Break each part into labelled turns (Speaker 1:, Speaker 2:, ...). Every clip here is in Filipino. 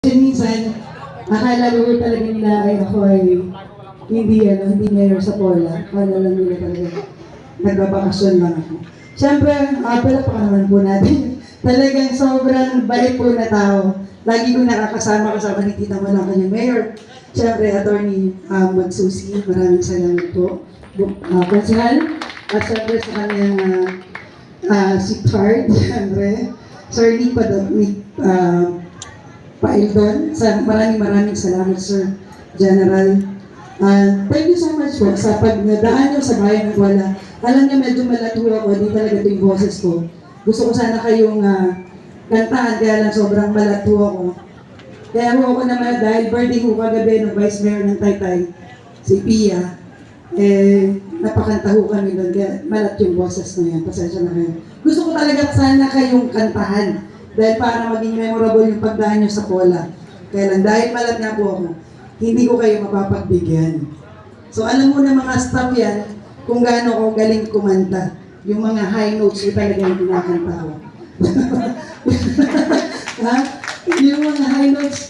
Speaker 1: Minsan, akala ko talaga nila ay ako ay hindi mayor sa Pola. Akala lang nila talaga nagbabakasyon lang ako. Siyempre, palakpakan naman po natin. Talagang sobrang bait po na tao. Lagi ko nakakasama ni Tita Mo ng kanyang mayor. Siyempre, Attorney Magsusi, maraming salamat po. Konsehal, at siyempre sa kanyang si Card, siyempre. Sir Nick Paildon, maraming salamat, Sir General. Thank you so much po sa pagdaan nyo sa bayan ng Wala. Alam niyo, medyo malatuho ako, hindi talaga ito yung boses ko. Gusto ko sana kayong kantahan, kaya lang sobrang malatuho ako. Kaya ako naman, dahil birthday ko kagabi ng Vice Mayor ng Taytay, si Pia, napakanta ho kami doon, kaya malat yung boses na yan, pasensya na kayo. Gusto ko talaga sana kayong kantahan, dahil para maging memorable yung pagdaan nyo sa Pola. Kaya lang, dahil malat nga po ako, hindi ko kayo mapapagbigyan. So alam mo na mga staff yan, kung gaano ko galing kumanta. Yung mga high notes ko talaga yung kinakanta ko. Ha? Yung mga high notes,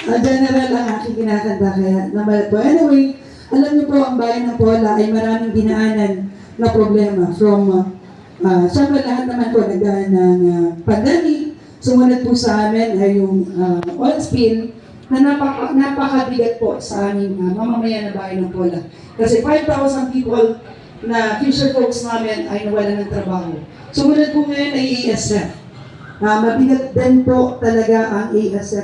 Speaker 1: general ang aking kinakanta, kaya namalat po. Anyway, alam niyo po, ang bayan ng Pola ay maraming dinaanan na problema from, siyempre lahat naman po nagdaan ng pandemic. Sumunod po sa amin ay yung oil spill na napakabigat po sa aming mamamayan na bayan ng Pola. Kasi 5,000 people na fisher folks namin ay nawalan ng trabaho. Sumunod po ngayon ay ASF. Mabigat din po talaga ang ASF